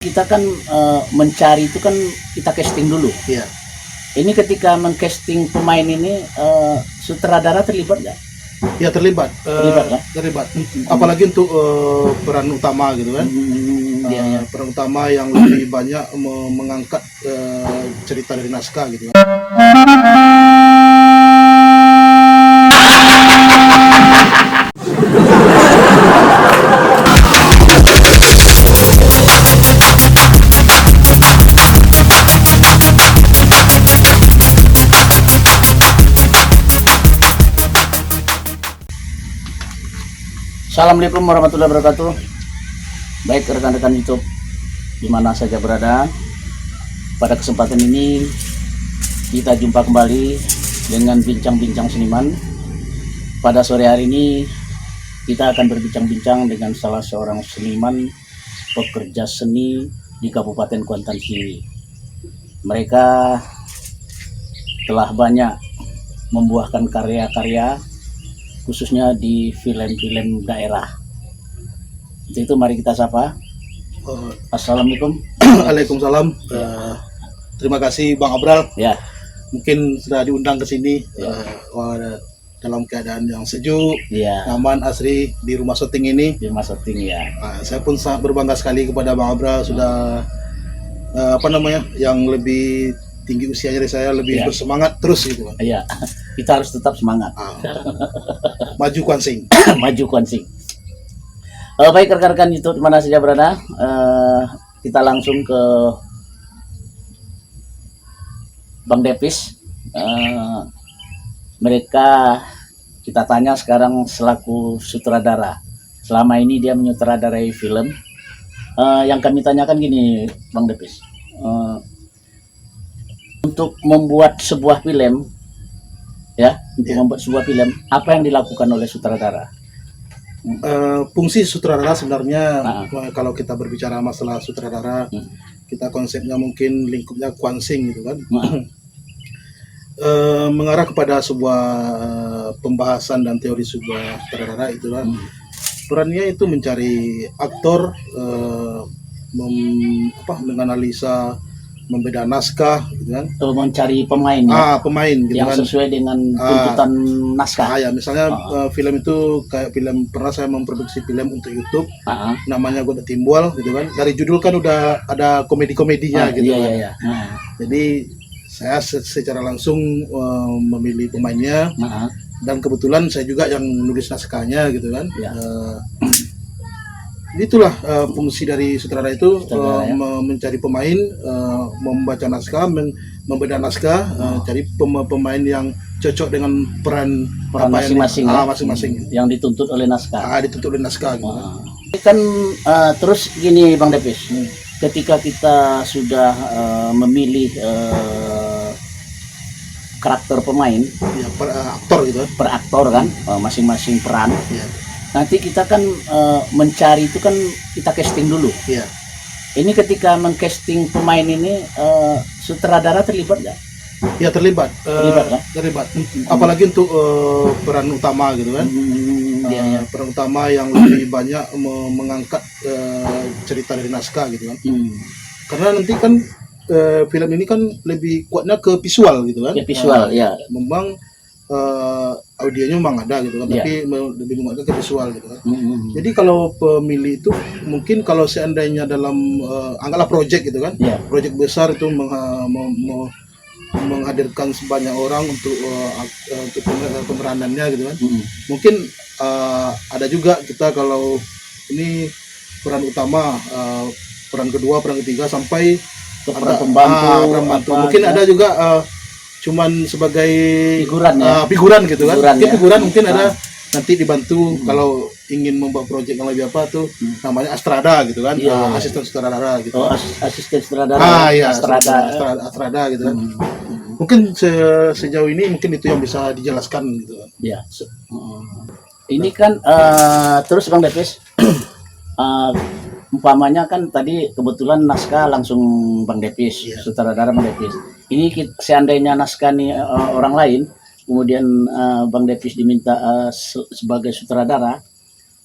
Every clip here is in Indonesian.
Kita kan mencari itu kan kita casting dulu. Iya. Ini ketika mengcasting pemain ini sutradara terlibat nggak? Ya terlibat. Terlibat ya? Terlibat. Apalagi untuk peran utama gitu kan. Iya. Peran utama yang lebih banyak mengangkat cerita dari naskah gitu kan. Assalamualaikum warahmatullahi wabarakatuh. Baik rekan-rekan YouTube di mana saja berada, pada kesempatan ini kita jumpa kembali dengan bincang-bincang seniman. Pada sore hari ini kita akan berbincang-bincang dengan salah seorang seniman pekerja seni di Kabupaten Kuantan Sengingi. Mereka telah banyak membuahkan karya-karya khususnya di film-film daerah. Itu mari kita sapa. Assalamualaikum. Waalaikumsalam. Terima kasih Bang Abral. Ya. Mungkin sudah diundang ke sini dalam keadaan yang sejuk, nyaman, asri di rumah syuting ini. Di rumah syuting ya. Saya pun sangat berbangga sekali kepada Bang Abral sudah yang lebih tinggi usianya dari saya, lebih bersemangat terus gitu kan. Iya. Kita harus tetap semangat. Maju Kuansing. Maju Kuansing. Baik rekan-rekan YouTube mana saja berada, kita langsung ke Bang Depis. Mereka kita tanya sekarang selaku sutradara. Selama ini dia menyutradarai film. Yang kami tanyakan gini, Bang Depis. Untuk membuat sebuah film, membuat sebuah film, apa yang dilakukan oleh sutradara? Fungsi sutradara sebenarnya kalau kita berbicara masalah sutradara, kita konsepnya mungkin lingkupnya Kuansing gitu kan. Mengarah kepada sebuah pembahasan dan teori sebuah sutradara itulah perannya itu mencari aktor, menganalisa, membeda naskah gitu kan. Mencari pemain ya. Pemain gitu yang kan. Sesuai dengan tuntutan naskah. Ya misalnya film itu kayak film, pernah saya memproduksi film untuk YouTube. Namanya Goda Timbul gitu kan. Dari judul kan udah ada komedi-komedinya gitu kan. Iya. Jadi saya secara langsung memilih pemainnya. Dan kebetulan saya juga yang menulis naskahnya gitu kan. Itulah fungsi dari sutradara itu, mencari pemain, membaca naskah, membeda naskah, cari pemain yang cocok dengan peran masing-masing masing-masing yang dituntut oleh naskah. Dituntut oleh naskah gitu. Kan terus gini Bang Depis, ketika kita sudah memilih karakter pemain, per aktor gitu, per aktor kan, masing-masing peran. Nanti kita kan mencari itu kan kita casting dulu. Ini ketika mengcasting pemain ini sutradara terlibat nggak? Ya terlibat. Terlibat. Apalagi untuk peran utama gitu kan. Peran utama yang lebih banyak mengangkat cerita dari naskah gitu kan. Karena nanti kan film ini kan lebih kuatnya ke visual gitu kan. Visual Memang audionya memang ada gitu kan, tapi lebih menguatkan ke visual gitu kan. Jadi kalau pemilih itu mungkin kalau seandainya dalam anggaplah project gitu kan, project besar itu menghadirkan sebanyak orang untuk pemeranannya gitu kan. Mungkin ada juga kita kalau ini peran utama, peran kedua, peran ketiga sampai ke peran pembantu. Mungkin ada juga cuman sebagai figuran gitu kan. Figuran mungkin ada nanti dibantu kalau ingin membuat proyek yang lebih apa tuh namanya Astrada gitu kan. Asisten sutradara gitu. Asisten sutradara. Astrada gitu kan. Mungkin sejauh ini mungkin itu yang bisa dijelaskan gitu kan. Ini kan terus Bang Depis, umpamanya kan tadi kebetulan naskah langsung Bang Depis, sutradara Bang Depis. Ini seandainya naskah nih orang lain, kemudian Bang Depis diminta sebagai sutradara,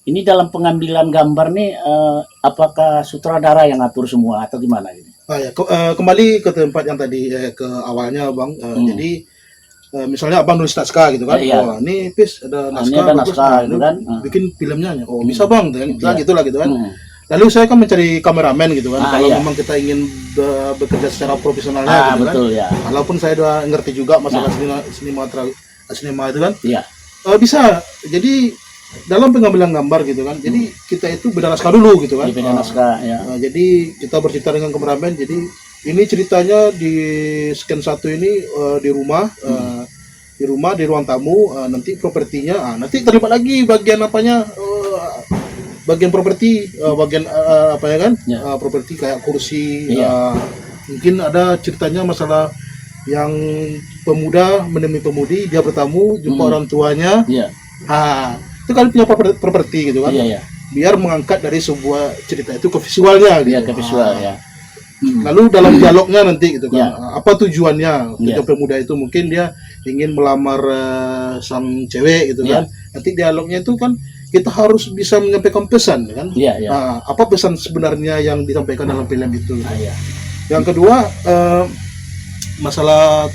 Ini dalam pengambilan gambar nih, apakah sutradara yang ngatur semua atau gimana ini? Ya, kembali ke tempat yang tadi ke awalnya Bang. Jadi misalnya Abang nulis naskah gitu kan. Iya. Oh, ini Pis ada Ini naskah ada bagus, naskah gitu kan. bikin filmnya. Oh, bisa Bang, gitu lah gitu kan. Hmm. Lalu saya kan mencari kameramen gitu kan. Kalau iya. memang kita ingin bekerja secara profesionalnya gitu Betul kan. ya. Walaupun saya udah ngerti juga masalah sinema itu kan. Iya. Bisa. Jadi dalam pengambilan gambar gitu kan. Jadi kita itu beda naskah dulu gitu kan. Beda naskah ya. Jadi kita bercerita dengan kameramen. Jadi ini ceritanya di scan satu ini di rumah, di ruang tamu. Nanti propertinya, nanti terlibat lagi bagian apanya, bagian properti, bagian apa ya kan, properti kayak kursi. Mungkin ada ceritanya masalah yang pemuda menemui pemudi, dia bertamu jumpa orang tuanya. Iya. Itu kan punya properti gitu kan. Iya. Biar mengangkat dari sebuah cerita itu ke visualnya gitu. Iya, ke visual ya. Lalu dalam dialognya nanti gitu kan, Ya. apa tujuannya? Tujuan pemuda itu mungkin dia ingin melamar sang cewek gitu kan. Nanti dialognya itu kan kita harus bisa menyampaikan pesan kan. Iya. Apa pesan sebenarnya yang disampaikan dalam film itu? Iya. Yang kedua masalah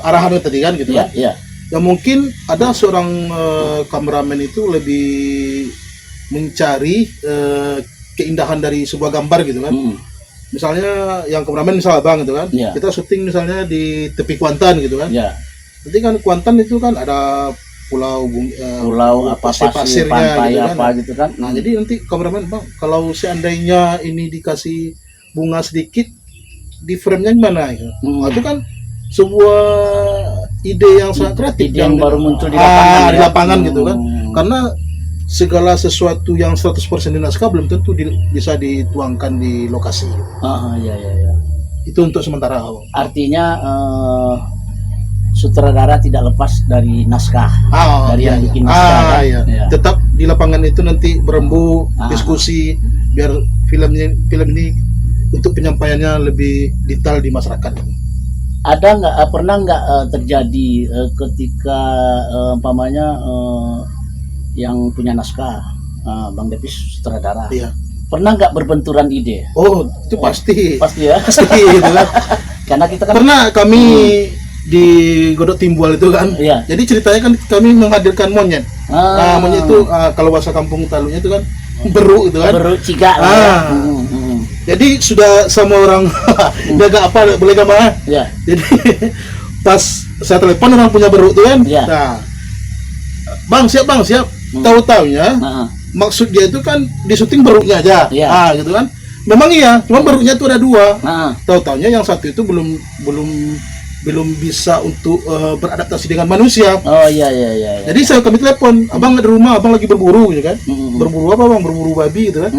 arahannya tadi kan gitu kan. Iya. Ya mungkin ada seorang kameramen itu lebih mencari keindahan dari sebuah gambar gitu kan. Misalnya yang kameramen misal Abang gitu kan. Kita syuting misalnya di tepi Kuantan gitu kan. Nanti kan Kuantan itu kan ada pulau pasirnya pantai gitu kan. gitu kan. Nah, jadi nanti kameramen Bang, kalau seandainya ini dikasih bunga sedikit di frame-nya gimana gitu. Itu kan sebuah ide yang sangat kreatif yang baru muncul di lapangan, di lapangan gitu kan. Karena segala sesuatu yang 100% di naskah belum tentu bisa dituangkan di lokasi. Iya. Itu untuk sementara. Artinya sutradara tidak lepas dari naskah, dari yang bikin naskah. Kan? Iya. Tetap di lapangan itu nanti berembuk, diskusi biar film ini untuk penyampaiannya lebih detail di masyarakat. Ada nggak, pernah nggak terjadi ketika umpamanya yang punya naskah, Bang Depis sutradara, pernah nggak berbenturan ide? Oh, itu pasti ya. Pasti gitu kan. Karena kita kan pernah kami di Godok Timbul itu kan. Jadi ceritanya kan kami menghadirkan monyet. Monyet itu kalau bahasa kampung Talunya itu kan beruk itu kan. Beruk ciga lah. Jadi sudah sama orang jaga apa boleh gambar. Jadi pas saya telepon orang punya beruk itu kan. Nah, Bang siap. Tahu-taunya maksud dia itu kan di syuting beruknya aja. Gitu kan. Memang iya, cuma beruknya itu ada 2. Tahu-taunya yang satu itu belum bisa untuk beradaptasi dengan manusia. Iya. Jadi kami telepon, Abang ada rumah, Abang lagi berburu gitu kan. Berburu apa Bang? Berburu babi gitu kan.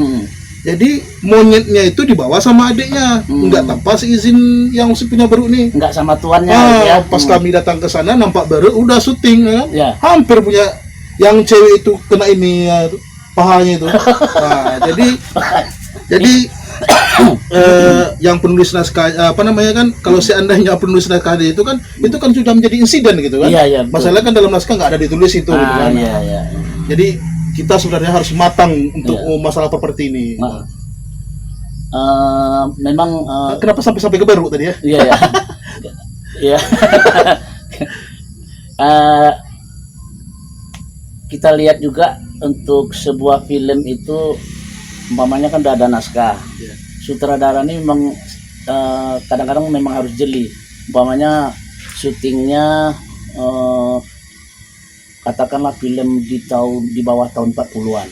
Jadi monyetnya itu dibawa sama adiknya, nggak tanpa seizin yang punya beruk nih. Nggak sama tuannya. Pas kami datang ke sana nampak beruk udah syuting kan. Hampir punya yang cewek itu kena ini pahanya itu. Jadi yang penulis naskah apa namanya kan, kalau seandainya penulis naskah itu kan sudah menjadi insiden gitu kan. Masalah kan dalam naskah nggak ada ditulis itu gitu kan. Jadi kita sebenarnya harus matang untuk masalah properti ini. Memang kenapa sampai ke beruk tadi ya? Iya. Kita lihat juga untuk sebuah film itu umpamanya kan udah ada naskah. Sutradara ini memang kadang-kadang memang harus jeli. Umpamanya syutingnya katakanlah film di bawah tahun 40-an,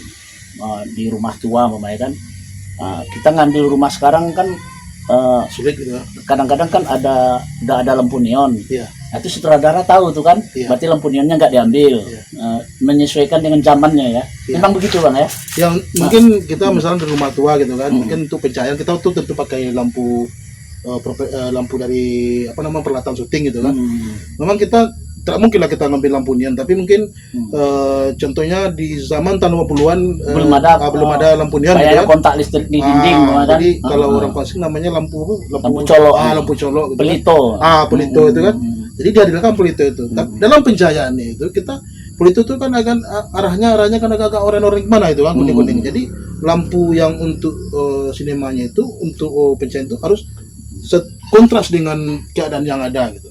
di rumah tua umpamanya kan. Kita ngambil rumah sekarang kan sulit gitu ya. Kadang-kadang kan udah ada lampu neon. Nah, itu sutradara tahu tuh kan. Berarti lampu neonnya nggak diambil. Menyesuaikan dengan zamannya ya. Memang begitu Bang ya. Yang mungkin kita misalnya di rumah tua gitu kan, mungkin untuk pencahayaan kita tuh tentu pakai lampu dari apa namanya peralatan syuting gitu kan. Memang kita tidak mungkin lah kita ngambil lampu neon, tapi mungkin contohnya di zaman tahun 50-an belum ada lampu neon gitu kan. Kontak listrik di dinding jadi kalau orang Pasir namanya lampu colok. Lampu colok gitu. Pelito. Pelito itu kan. Jadi dihadirkan pelito itu. Dalam pencahayaannya itu kita itu tuh kan arahnya kan agak orange gimana itu kan, kuning-kuning. Jadi lampu yang untuk sinemanya itu untuk pencahayaan itu harus kontras dengan keadaan yang ada gitu.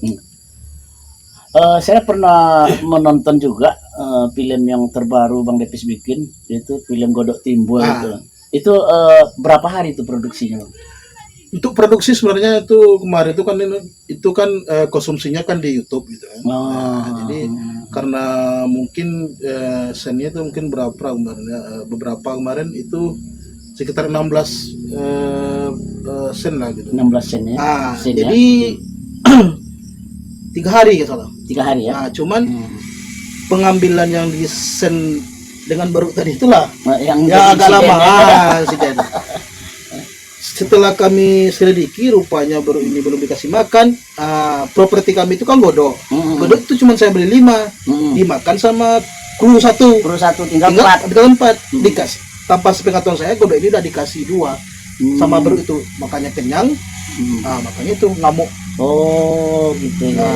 Saya pernah menonton juga film yang terbaru Bang Depis bikin, itu film Godok Timbul itu berapa hari itu produksinya? Untuk produksi sebenarnya itu kemarin itu kan konsumsinya kan di YouTube gitu kan. Jadi karena mungkin sennya itu mungkin beberapa kemarin itu sekitar 16 sen lah gitu. 16 sen ya. Jadi 3 hari ya salah. 3 hari ya. Nah, cuman pengambilan yang di sen dengan baru tadi itulah yang agak lama Setelah kami selidiki, rupanya baru ini belum dikasih makan. Properti kami itu kan godok. Godok itu cuma saya beli 5, dimakan sama kru 1. Kru 1 tinggal 4. Dikasih. Tanpa sepengetahuan saya, godok ini udah dikasih 2 sama baru itu, makanya kenyang. Makanya itu ngamuk. Oh gitu ya.